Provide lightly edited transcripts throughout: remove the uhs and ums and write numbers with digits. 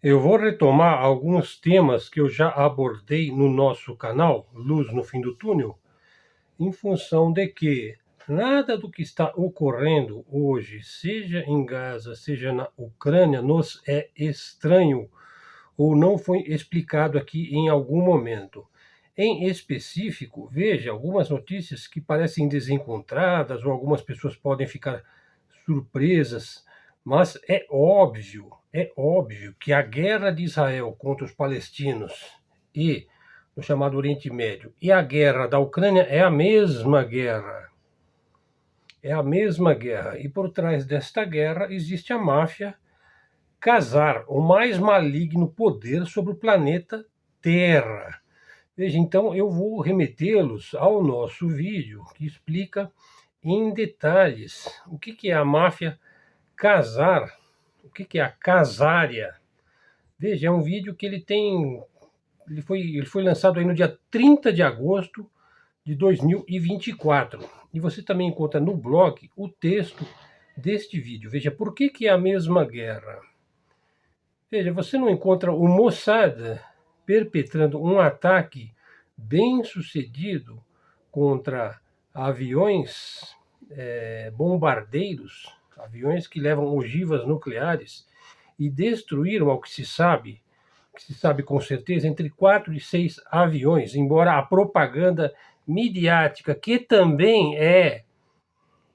Eu vou retomar alguns temas que eu já abordei no nosso canal, Luz no Fim do Túnel, em função de que nada do que está ocorrendo hoje, seja em Gaza, seja na Ucrânia, nos é estranho ou não foi explicado aqui em algum momento. Em específico, veja algumas notícias que parecem desencontradas ou algumas pessoas podem ficar surpresas, mas é óbvio que a guerra de Israel contra os palestinos e no chamado Oriente Médio e a guerra da Ucrânia é a mesma guerra. É a mesma guerra. E por trás desta guerra existe a máfia Khazar, o mais maligno poder sobre o planeta Terra. Veja, então eu vou remetê-los ao nosso vídeo que explica em detalhes o que é a máfia Khazar, o que é a Khazaria. Veja, é um vídeo que ele foi lançado aí no dia 30 de agosto de 2024. E você também encontra no blog o texto deste vídeo. Veja, por que é a mesma guerra? Veja, você não encontra o Mossad perpetrando um ataque bem sucedido contra aviões bombardeiros, aviões que levam ogivas nucleares, e destruíram, ao que se sabe com certeza, entre 4 e 6 aviões, embora a propaganda midiática, que também é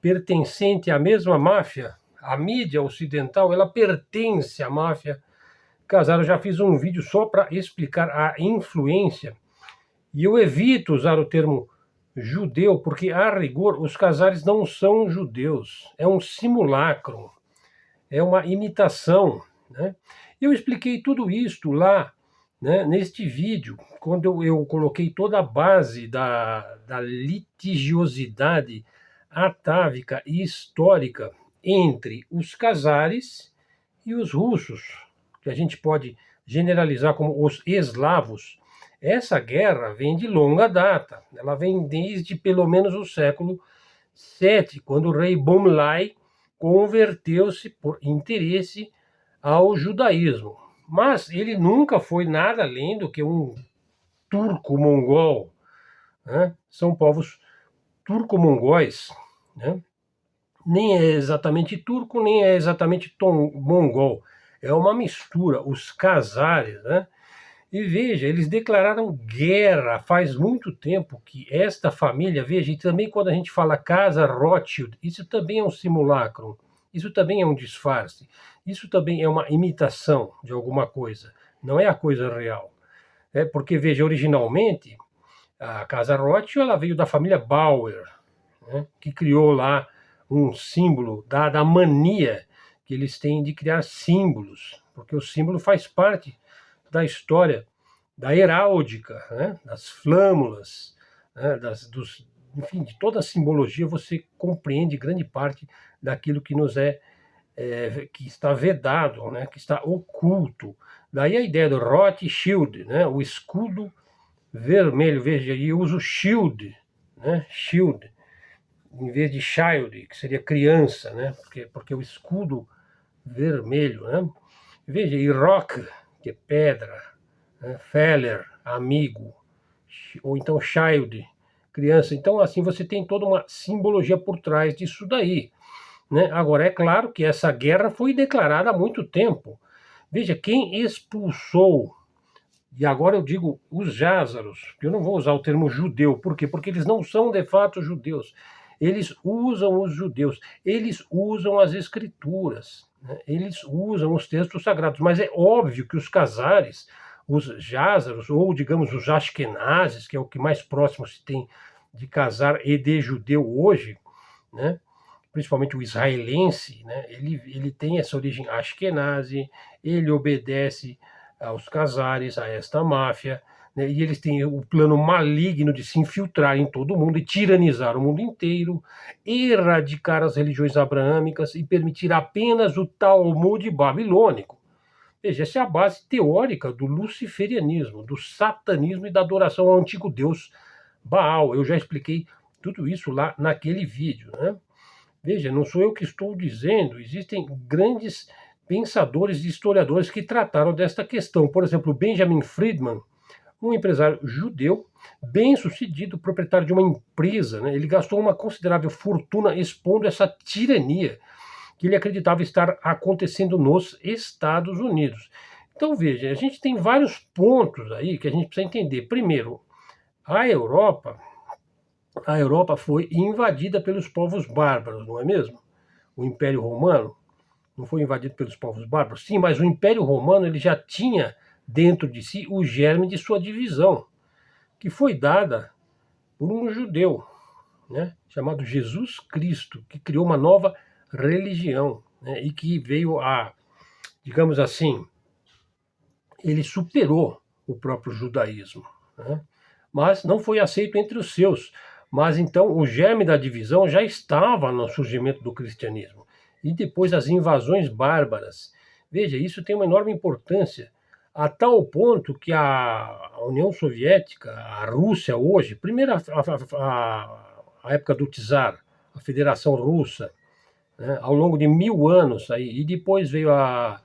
pertencente à mesma máfia, a mídia ocidental, ela pertence à máfia Khazar. Eu já fiz um vídeo só para explicar a influência, e eu evito usar o termo judeu, porque, a rigor, os Khazares não são judeus, é um simulacro, é uma imitação, né? Eu expliquei tudo isto lá, né, neste vídeo, quando eu coloquei toda a base da litigiosidade atávica e histórica entre os Khazares e os russos, que a gente pode generalizar como os eslavos. Essa guerra vem de longa data, ela vem desde pelo menos o século VII, quando o rei Bomlai converteu-se por interesse ao judaísmo. Mas ele nunca foi nada além do que um turco-mongol, né? São povos turco-mongóis, né? Nem é exatamente turco, nem é exatamente mongol. É uma mistura, os Khazares, né? E veja, eles declararam guerra faz muito tempo que esta família, veja, e também quando a gente fala Casa Rothschild, isso também é um simulacro, isso também é um disfarce, isso também é uma imitação de alguma coisa, não é a coisa real. É porque, veja, originalmente, a Casa Rothschild ela veio da família Bauer, né, que criou lá um símbolo, dada a mania que eles têm de criar símbolos, porque o símbolo faz parte da história, da heráldica, né, das flâmulas, né, enfim, de toda a simbologia. Você compreende grande parte daquilo que que está vedado, né, que está oculto. Daí a ideia do Rothschild, né, o escudo vermelho. Veja, e eu uso shield, né, shield, em vez de child, que seria criança, né, porque o escudo vermelho, né. Veja, e rock, que é pedra, né? Feller, amigo, ou então child, criança. Então, assim, você tem toda uma simbologia por trás disso daí, né? Agora, é claro que essa guerra foi declarada há muito tempo. Veja, quem expulsou, e agora eu digo os jázaros, que eu não vou usar o termo judeu, por quê? Porque eles não são de fato judeus. Eles usam os judeus, eles usam as escrituras, né? Eles usam os textos sagrados, mas é óbvio que os Khazares, os jázaros, ou digamos os ashkenazes, que é o que mais próximo se tem de Khazar e de judeu hoje, né? Principalmente o israelense, né? Ele tem essa origem ashkenazi, ele obedece aos Khazares, a esta máfia, né? E eles têm o plano maligno de se infiltrar em todo o mundo e tiranizar o mundo inteiro, erradicar as religiões abraâmicas e permitir apenas o Talmud babilônico. Veja, essa é a base teórica do luciferianismo, do satanismo e da adoração ao antigo deus Baal. Eu já expliquei tudo isso lá naquele vídeo, né? Veja, não sou eu que estou dizendo, existem grandes pensadores e historiadores que trataram desta questão. Por exemplo, Benjamin Friedman, um empresário judeu, bem-sucedido, proprietário de uma empresa, né? Ele gastou uma considerável fortuna expondo essa tirania que ele acreditava estar acontecendo nos Estados Unidos. Então, veja, a gente tem vários pontos aí que a gente precisa entender. Primeiro, a Europa, a Europa foi invadida pelos povos bárbaros, não é mesmo? O Império Romano não foi invadido pelos povos bárbaros? Sim, mas o Império Romano ele já tinha dentro de si o germe de sua divisão, que foi dada por um judeu, né, chamado Jesus Cristo, que criou uma nova religião, né, e que veio a, digamos assim, ele superou o próprio judaísmo, né, mas não foi aceito entre os seus. Mas então o germe da divisão já estava no surgimento do cristianismo. E depois as invasões bárbaras. Veja, isso tem uma enorme importância, a tal ponto que a União Soviética, a Rússia hoje, primeiro a época do czar, a Federação Russa, né, ao longo de 1000 anos, aí, e depois veio a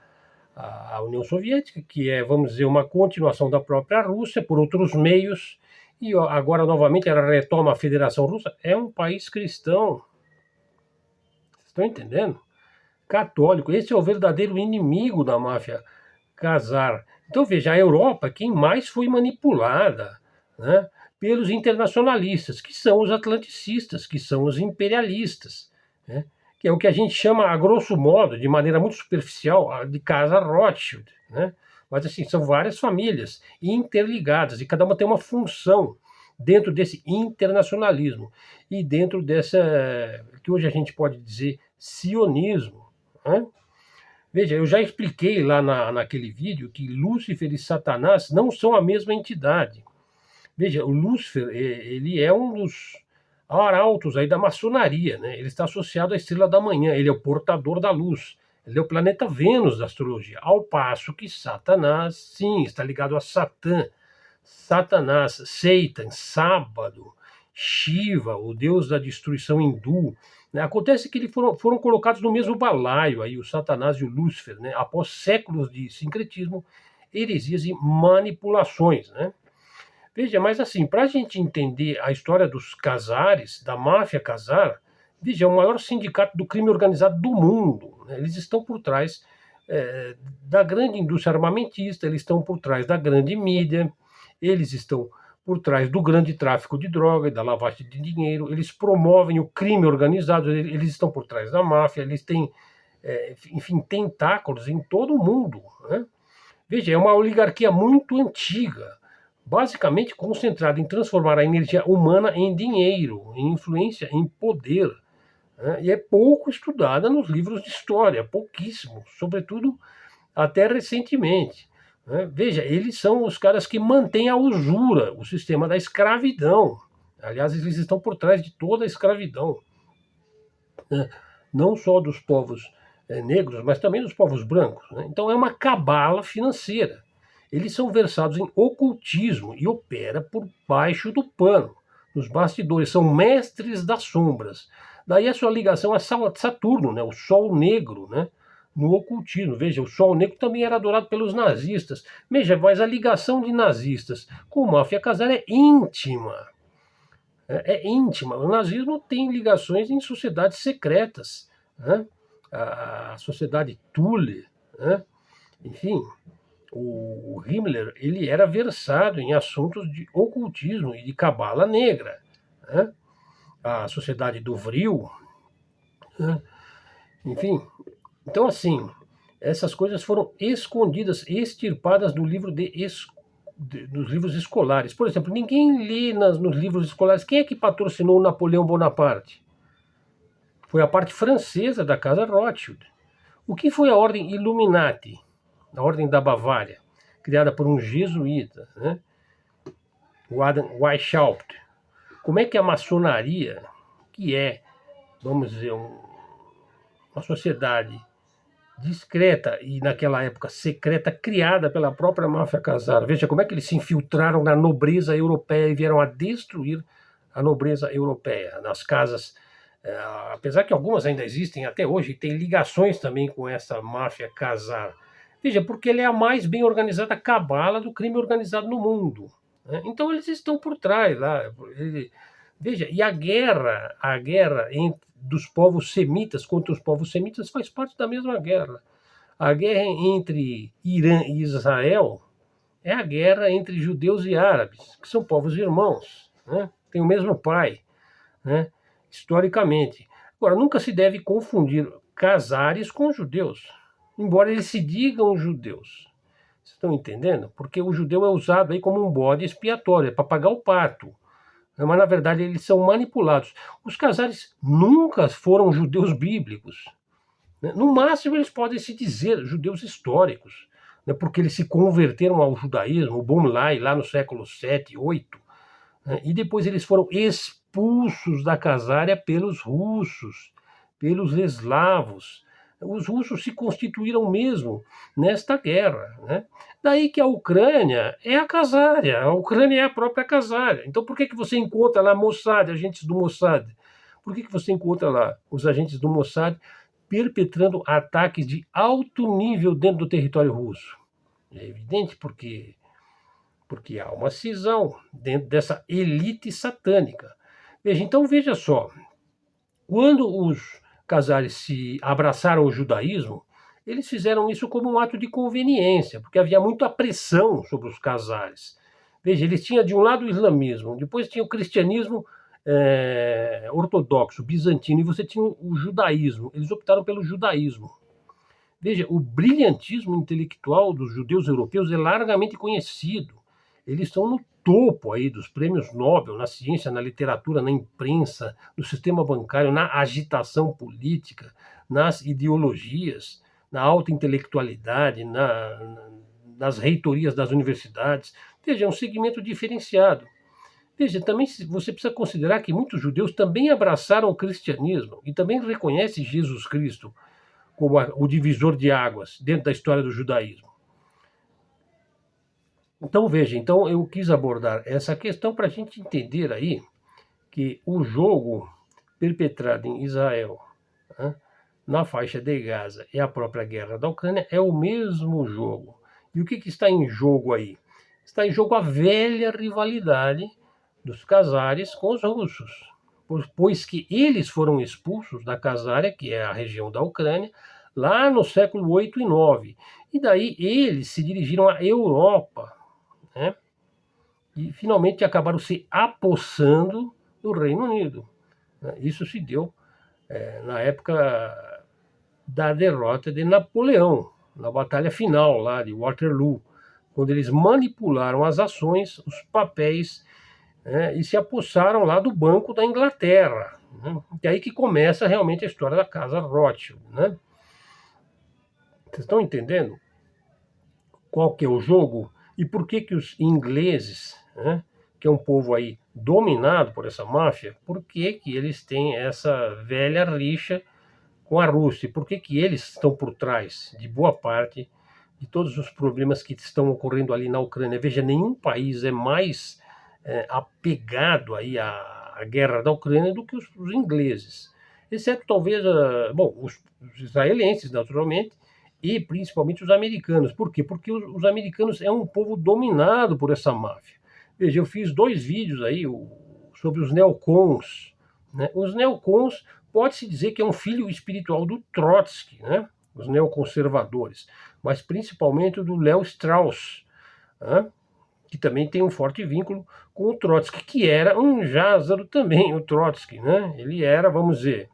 União Soviética, que é, vamos dizer, uma continuação da própria Rússia, por outros meios, e agora novamente ela retoma a Federação Russa, é um país cristão. Vocês estão entendendo? Católico. Esse é o verdadeiro inimigo da máfia Khazar. Então veja, a Europa, quem mais foi manipulada, né, pelos internacionalistas, que são os atlanticistas, que são os imperialistas, né, que é o que a gente chama, a grosso modo, de maneira muito superficial, de Casa Rothschild, né? Mas assim, são várias famílias interligadas e cada uma tem uma função dentro desse internacionalismo e dentro dessa, que hoje a gente pode dizer, sionismo, né? Veja, eu já expliquei lá naquele vídeo que Lúcifer e Satanás não são a mesma entidade. Veja, o Lúcifer, ele é um dos arautos aí da maçonaria, né? Ele está associado à estrela da manhã, ele é o portador da luz, ele é o planeta Vênus da astrologia, ao passo que Satanás, sim, está ligado a Satã, Satanás, Satan, sábado, Shiva, o deus da destruição hindu, né? Acontece que eles foram colocados no mesmo balaio, aí, o Satanás e o Lúcifer, né? Após séculos de sincretismo, heresias e manipulações, né? Veja, mas assim, para a gente entender a história dos Khazares, da máfia Khazar, veja, é o maior sindicato do crime organizado do mundo, né? Eles estão por trás da grande indústria armamentista, eles estão por trás da grande mídia, eles estão por trás do grande tráfico de droga e da lavagem de dinheiro, eles promovem o crime organizado, eles estão por trás da máfia, eles têm, enfim, tentáculos em todo o mundo, né? Veja, é uma oligarquia muito antiga, basicamente concentrada em transformar a energia humana em dinheiro, em influência, em poder, né? E é pouco estudada nos livros de história, pouquíssimo, sobretudo até recentemente, né? Veja, eles são os caras que mantêm a usura, o sistema da escravidão. Aliás, eles estão por trás de toda a escravidão, né? Não só dos povos negros, mas também dos povos brancos, né? Então é uma cabala financeira. Eles são versados em ocultismo e opera por baixo do pano, nos bastidores, são mestres das sombras. Daí a sua ligação a Saturno, né, o Sol Negro, né, no ocultismo. Veja, o Sol Negro também era adorado pelos nazistas. Veja, mas a ligação de nazistas com máfia Khazar é íntima. É íntima. O nazismo tem ligações em sociedades secretas, né? A sociedade Thule, né? Enfim, o Himmler ele era versado em assuntos de ocultismo e de cabala negra, né? A sociedade do Vril, né? Enfim, então assim, essas coisas foram escondidas, extirpadas do livro dos livros escolares. Por exemplo, ninguém lê nos livros escolares quem é que patrocinou Napoleão Bonaparte. Foi a parte francesa da Casa Rothschild. O que foi a Ordem Illuminati, a Ordem da Bavária, criada por um jesuíta, né? O Adam Weishaupt. Como é que a maçonaria, que é, vamos dizer, uma sociedade discreta e naquela época secreta, criada pela própria máfia Khazar. Veja como é que eles se infiltraram na nobreza europeia e vieram a destruir a nobreza europeia, nas casas apesar que algumas ainda existem até hoje, tem ligações também com essa máfia Khazar. Veja, porque ele é a mais bem organizada cabala do crime organizado no mundo, né? Então eles estão por trás lá. Veja, e dos povos semitas contra os povos semitas faz parte da mesma guerra. A guerra entre Irã e Israel é a guerra entre judeus e árabes, que são povos irmãos, né? Têm o mesmo pai, né? Historicamente. Agora, nunca se deve confundir Khazares com judeus, embora eles se digam judeus. Vocês estão entendendo? Porque o judeu é usado aí como um bode expiatório, é para pagar o pato. Mas, na verdade, eles são manipulados. Os Khazares nunca foram judeus bíblicos, né? No máximo, eles podem se dizer judeus históricos, né? Porque eles se converteram ao judaísmo, o Bomlai, lá no século 7, 8, né? E depois eles foram expulsos da Casária pelos russos, pelos eslavos. Os russos se constituíram mesmo nesta guerra, né? Daí que a Ucrânia é a Casária, a Ucrânia é a própria Casária. Então por que você encontra lá Mossad, agentes do Mossad? Por que você encontra lá os agentes do Mossad perpetrando ataques de alto nível dentro do território russo? É evidente porque há uma cisão dentro dessa elite satânica. Então veja só, quando os Khazares se abraçaram ao judaísmo, eles fizeram isso como um ato de conveniência, porque havia muita pressão sobre os Khazares. Veja, eles tinham de um lado o islamismo, depois tinha o cristianismo ortodoxo, bizantino, e você tinha o judaísmo. Eles optaram pelo judaísmo. Veja, o brilhantismo intelectual dos judeus europeus é largamente conhecido. Eles estão no topo aí dos prêmios Nobel, na ciência, na literatura, na imprensa, no sistema bancário, na agitação política, nas ideologias, na alta intelectualidade, nas reitorias das universidades. Veja, é um segmento diferenciado. Veja, também você precisa considerar que muitos judeus também abraçaram o cristianismo e também reconhecem Jesus Cristo como o divisor de águas dentro da história do judaísmo. Então, veja, eu quis abordar essa questão para a gente entender aí que o jogo perpetrado em Israel, né, na faixa de Gaza e a própria guerra da Ucrânia é o mesmo jogo. E o que está em jogo aí? Está em jogo a velha rivalidade dos Khazares com os russos, pois que eles foram expulsos da Khazaria, que é a região da Ucrânia, lá no século 8 e 9. E daí eles se dirigiram à Europa, né? E finalmente acabaram se apossando do Reino Unido. Isso se deu na época da derrota de Napoleão, na batalha final lá de Waterloo, quando eles manipularam as ações, os papéis, e se apossaram lá do Banco da Inglaterra, né? E aí que começa realmente a história da Casa Rothschild, né? Vocês estão entendendo qual que é o jogo e por que os ingleses, né, que é um povo aí dominado por essa máfia, por que eles têm essa velha rixa com a Rússia? E por que eles estão por trás de boa parte de todos os problemas que estão ocorrendo ali na Ucrânia? Veja, nenhum país é mais apegado aí à guerra da Ucrânia do que os ingleses, exceto talvez os israelenses, naturalmente, e principalmente os americanos. Por quê? Porque os americanos é um povo dominado por essa máfia. Veja, eu fiz 2 vídeos aí sobre os neocons, né? Os neocons pode-se dizer que é um filho espiritual do Trotsky, né? Os neoconservadores, mas principalmente do Léo Strauss, né? Que também tem um forte vínculo com o Trotsky, que era um Lázaro também, o Trotsky, né? Ele era, vamos dizer,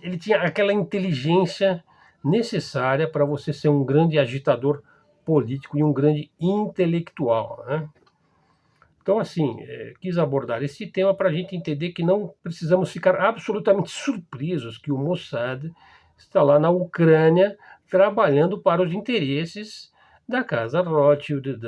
ele tinha aquela inteligência necessária para você ser um grande agitador político e um grande intelectual, né? Então, assim, quis abordar esse tema para a gente entender que não precisamos ficar absolutamente surpresos que o Mossad está lá na Ucrânia trabalhando para os interesses da Casa Rothschild,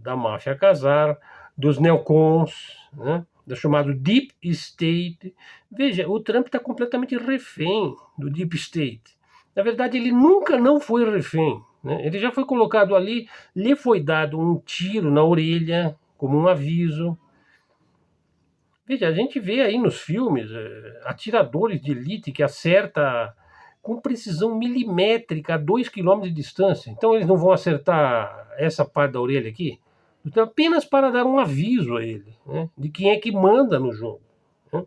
da máfia Khazar, dos neocons, né? Do chamado Deep State. Veja, o Trump está completamente refém do Deep State. Na verdade, ele nunca não foi refém, né? Ele já foi colocado ali, lhe foi dado um tiro na orelha, como um aviso. Veja, a gente vê aí nos filmes atiradores de elite que acerta com precisão milimétrica a 2 quilômetros de distância. Então eles não vão acertar essa parte da orelha aqui, então, apenas para dar um aviso a ele, né, de quem é que manda no jogo. Né?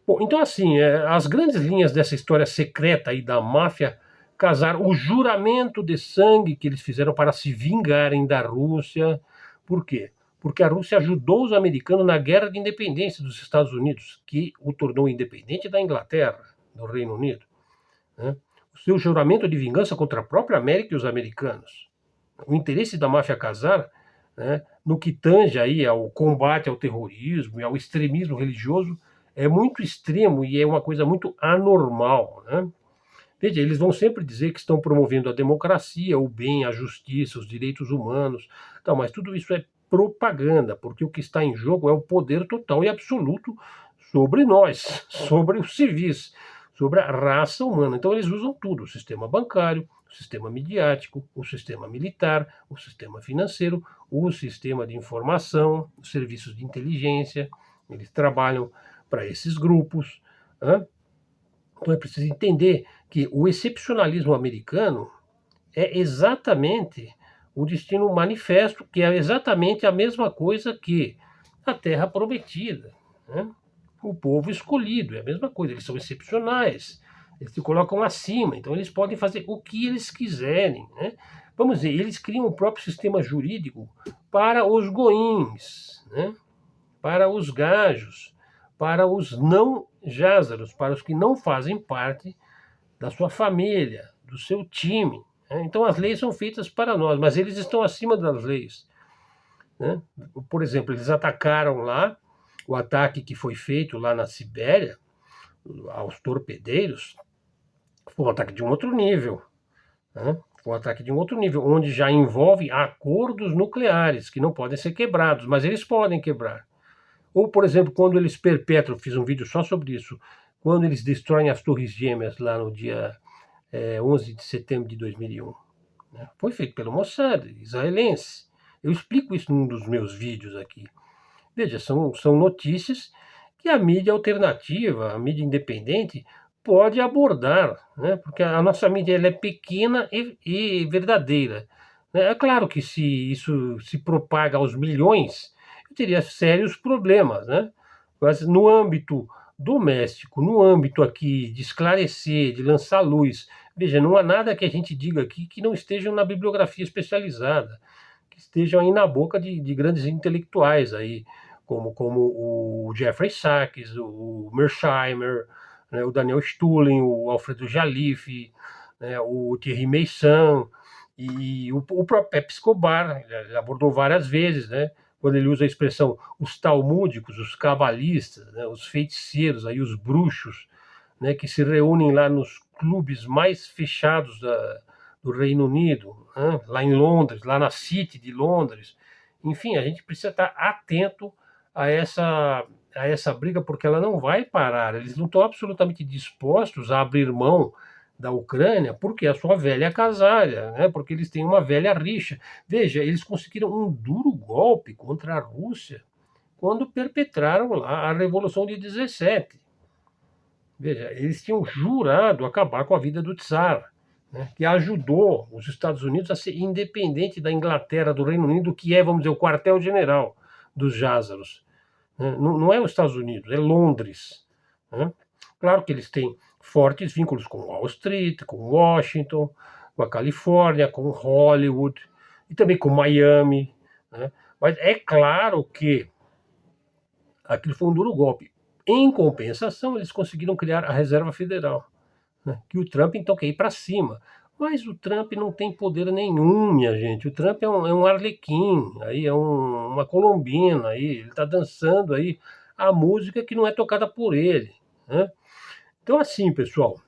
Bom, então assim, as grandes linhas dessa história secreta aí da máfia casaram o juramento de sangue que eles fizeram para se vingarem da Rússia. Por quê? Porque a Rússia ajudou os americanos na guerra de independência dos Estados Unidos, que o tornou independente da Inglaterra, do Reino Unido. Né? O seu juramento de vingança contra a própria América e os americanos. O interesse da máfia casar, né, no que tange aí ao combate ao terrorismo e ao extremismo religioso, é muito extremo e é uma coisa muito anormal. Né? Veja, eles vão sempre dizer que estão promovendo a democracia, o bem, a justiça, os direitos humanos, então, mas tudo isso é propaganda, porque o que está em jogo é o poder total e absoluto sobre nós, sobre os civis, sobre a raça humana. Então eles usam tudo: o sistema bancário, o sistema midiático, o sistema militar, o sistema financeiro, o sistema de informação, os serviços de inteligência. Eles trabalham para esses grupos. Né? Então é preciso entender que o excepcionalismo americano é exatamente o destino manifesto, que é exatamente a mesma coisa que a terra prometida. Né? O povo escolhido, é a mesma coisa, eles são excepcionais, eles se colocam acima, então eles podem fazer o que eles quiserem. Né? Vamos dizer, eles criam o próprio sistema jurídico para os goins, né? Para os gajos, para os não jázaros, para os que não fazem parte da sua família, do seu time. Né? Então as leis são feitas para nós, mas eles estão acima das leis. Né? Por exemplo, eles atacaram lá, o ataque que foi feito lá na Sibéria, aos torpedeiros, foi um ataque de um outro nível. Né? Foi um ataque de um outro nível, onde já envolve acordos nucleares, que não podem ser quebrados, mas eles podem quebrar. Ou, por exemplo, quando eles perpetram, fiz um vídeo só sobre isso, quando eles destroem as Torres Gêmeas lá no dia 11 de setembro de 2001. Né? Foi feito pelo Mossad israelense. Eu explico isso num dos meus vídeos aqui. Veja, são notícias que a mídia alternativa, a mídia independente, pode abordar, né? Porque a nossa mídia ela é pequena e verdadeira. Né? É claro que se isso se propaga aos milhões, eu teria sérios problemas, né? Mas no âmbito doméstico, no âmbito aqui de esclarecer, de lançar luz, veja, não há nada que a gente diga aqui que não esteja na bibliografia especializada, que estejam aí na boca de grandes intelectuais aí, como o Jeffrey Sachs, o Mersheimer, né, o Daniel Stulin, o Alfredo Jalife, né, o Thierry Meissan e o próprio Pepe Escobar. Ele abordou várias vezes, né, quando ele usa a expressão os talmúdicos, os cabalistas, né, os feiticeiros, aí, os bruxos, né, que se reúnem lá nos clubes mais fechados do Reino Unido, né, lá em Londres, lá na City de Londres. Enfim, a gente precisa estar atento a essa briga, porque ela não vai parar. Eles não estão absolutamente dispostos a abrir mão da Ucrânia, porque é a sua velha casária, né? Porque eles têm uma velha rixa. Veja, eles conseguiram um duro golpe contra a Rússia quando perpetraram lá a Revolução de 17. Veja, eles tinham jurado acabar com a vida do Tsar, né? Que ajudou os Estados Unidos a ser independente da Inglaterra, do Reino Unido, que é, vamos dizer, o quartel-general dos jázaros. Né? Não é os Estados Unidos, é Londres. Né? Claro que eles têm fortes vínculos com Wall Street, com Washington, com a Califórnia, com Hollywood e também com Miami. Né? Mas é claro que aquilo foi um duro golpe. Em compensação, eles conseguiram criar a Reserva Federal, né? Que o Trump então quer ir para cima. Mas o Trump não tem poder nenhum, minha gente. O Trump é um arlequim, aí uma colombina, aí ele está dançando aí a música que não é tocada por ele. Né? Então, assim, pessoal,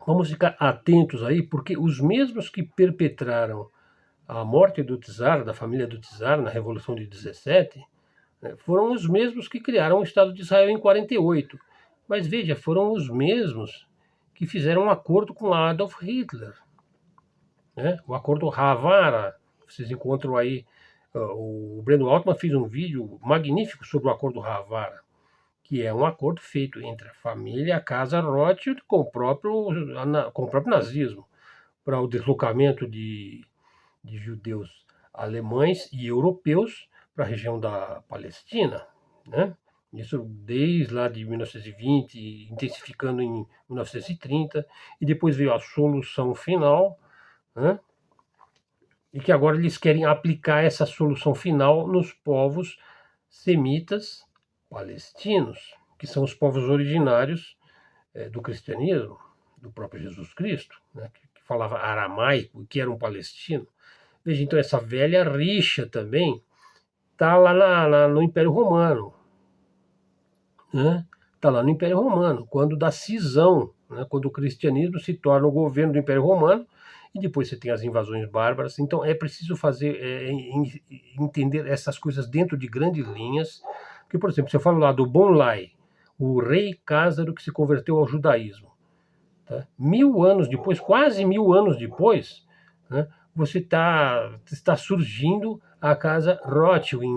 vamos ficar atentos aí, porque os mesmos que perpetraram a morte do Czar, da família do Czar, na Revolução de 17, né, foram os mesmos que criaram o Estado de Israel em 48. Mas veja, foram os mesmos que fizeram um acordo com Adolf Hitler. Né? O acordo Havara, vocês encontram aí O Breno Altman fez um vídeo magnífico sobre o Acordo Havara, que é um acordo feito entre a família, a casa Rothschild com o próprio nazismo, para o deslocamento de judeus alemães e europeus para a região da Palestina, né? Isso desde lá de 1920, intensificando em 1930, e depois veio a solução final, né? E que agora eles querem aplicar essa solução final nos povos semitas palestinos, que são os povos originários do cristianismo, do próprio Jesus Cristo, né? Que falava aramaico, que era um palestino. Veja, então essa velha rixa também está lá no Império Romano, né? Está lá no Império Romano, quando da cisão, né? Quando o cristianismo se torna o governo do Império Romano, e depois você tem as invasões bárbaras. Então é preciso entender essas coisas dentro de grandes linhas. Porque, por exemplo, se eu falo lá do Bonlai, o rei Cásaro que se converteu ao judaísmo, tá? 1000 anos depois, quase 1000 anos depois, né? Você está surgindo a casa Rothschild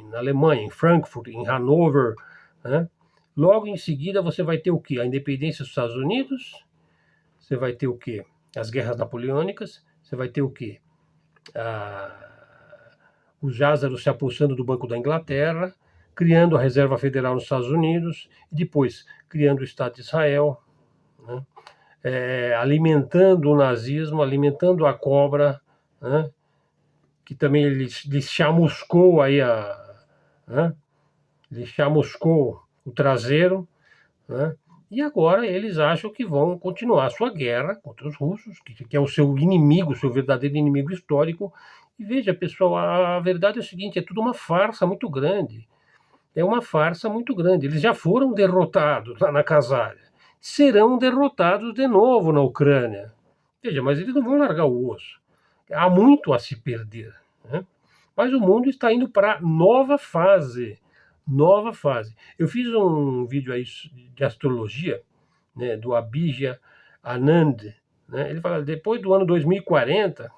na Alemanha, em Frankfurt, em Hanover, né? Logo em seguida você vai ter o quê? A independência dos Estados Unidos, você vai ter o quê? As guerras napoleônicas, você vai ter o quê? Os Jázaros se apossando do Banco da Inglaterra, criando a Reserva Federal nos Estados Unidos, e depois criando o Estado de Israel, né? Alimentando o nazismo, alimentando a cobra, né? Que também lhe chamuscou aí né? Lhe chamuscou o traseiro, né? E agora eles acham que vão continuar a sua guerra contra os russos, que é o seu inimigo, o seu verdadeiro inimigo histórico. E veja, pessoal, a verdade é o seguinte: é tudo uma farsa muito grande. É uma farsa muito grande. Eles já foram derrotados lá na Casária. Serão derrotados de novo na Ucrânia. Veja, mas eles não vão largar o osso. Há muito a se perder, né? Mas o mundo está indo para nova fase. Nova fase. Eu fiz um vídeo aí de astrologia, né, do Abhijit Anand, né? Ele fala: depois do ano 2040,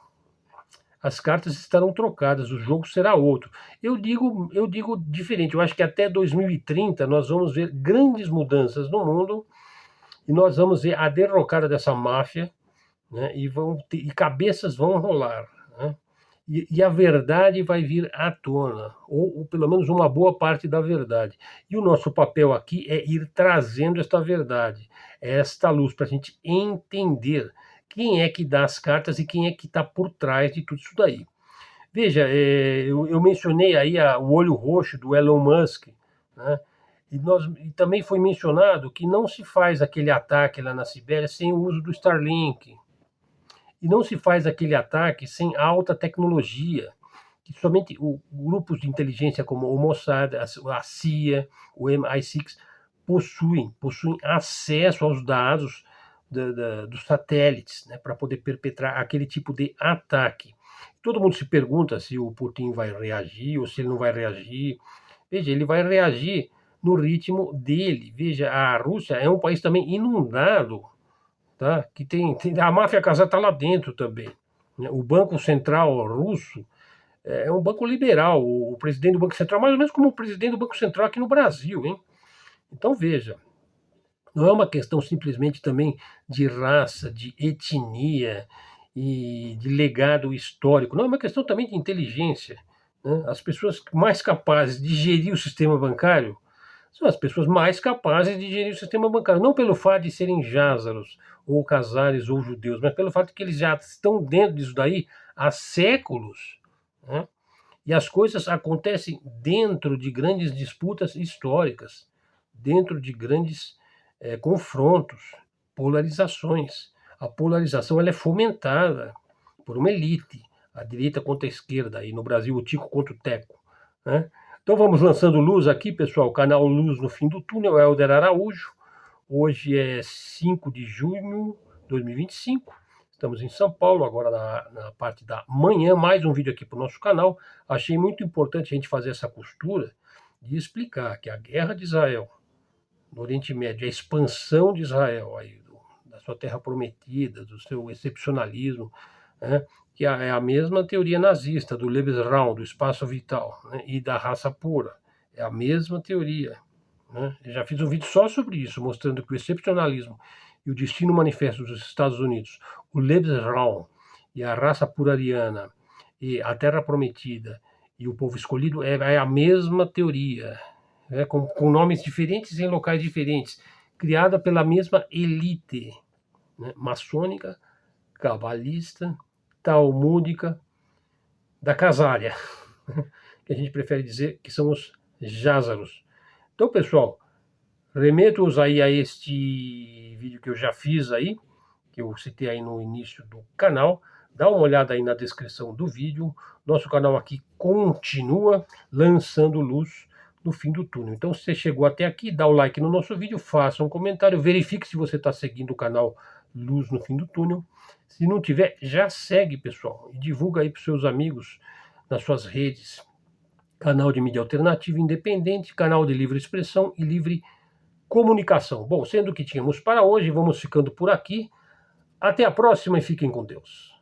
as cartas estarão trocadas, o jogo será outro. Eu digo diferente. Eu acho que até 2030 nós vamos ver grandes mudanças no mundo e nós vamos ver a derrocada dessa máfia, né? E cabeças vão rolar, né? E a verdade vai vir à tona, ou pelo menos uma boa parte da verdade. E o nosso papel aqui é ir trazendo esta verdade, esta luz, para a gente entender quem é que dá as cartas e quem é que está por trás de tudo isso daí. Veja, eu mencionei aí o olho roxo do Elon Musk, né? E também foi mencionado que não se faz aquele ataque lá na Sibéria sem o uso do Starlink. E não se faz aquele ataque sem alta tecnologia, que somente grupos de inteligência como o Mossad, a CIA, o MI6 possuem acesso aos dados dos satélites, né, para poder perpetrar aquele tipo de ataque. Todo mundo se pergunta se o Putin vai reagir ou se ele não vai reagir. Veja, ele vai reagir no ritmo dele. Veja, a Rússia é um país também inundado, tá? Que a máfia casada está lá dentro também, né? O Banco Central russo é um banco liberal. O presidente do Banco Central, mais ou menos como o presidente do Banco Central aqui no Brasil, hein? Então veja, não é uma questão simplesmente também de raça, de etnia e de legado histórico. Não, é uma questão também de inteligência, né? As pessoas mais capazes de gerir o sistema bancário são as pessoas mais capazes de gerir o sistema bancário, não pelo fato de serem jázaros, ou casares, ou judeus, mas pelo fato de que eles já estão dentro disso daí há séculos, né? E as coisas acontecem dentro de grandes disputas históricas, dentro de grandes confrontos, polarizações. A polarização ela é fomentada por uma elite, a direita contra a esquerda, e no Brasil o Tico contra o Teco, né? Então vamos lançando luz aqui, pessoal. Canal Luz no Fim do Túnel, Helder Araújo. Hoje é 5 de junho de 2025. Estamos em São Paulo, agora na parte da manhã. Mais um vídeo aqui para o nosso canal. Achei muito importante a gente fazer essa costura e explicar que a guerra de Israel no Oriente Médio, a expansão de Israel, aí, da sua terra prometida, do seu excepcionalismo, né, que é a mesma teoria nazista do Lebensraum, do espaço vital, né, e da raça pura. É a mesma teoria. Né? Eu já fiz um vídeo só sobre isso, mostrando que o excepcionalismo e o destino manifesto dos Estados Unidos, o Lebensraum e a raça pura ariana e a Terra Prometida e o povo escolhido é a mesma teoria, né? com nomes diferentes em locais diferentes, criada pela mesma elite, né? Maçônica, cabalista, talmúdica, da casária, que a gente prefere dizer que são os Jázaros. Então, pessoal, remeto-os aí a este vídeo que eu já fiz aí, que eu citei aí no início do canal. Dá uma olhada aí na descrição do vídeo. Nosso canal aqui continua lançando luz no fim do túnel. Então, se você chegou até aqui, dá o like no nosso vídeo, faça um comentário, verifique se você está seguindo o canal Luz no Fim do Túnel. Se não tiver, já segue, pessoal, e divulga aí para os seus amigos nas suas redes. Canal de mídia alternativa independente, canal de livre expressão e livre comunicação. Bom, sendo que tínhamos para hoje, vamos ficando por aqui. Até a próxima e fiquem com Deus.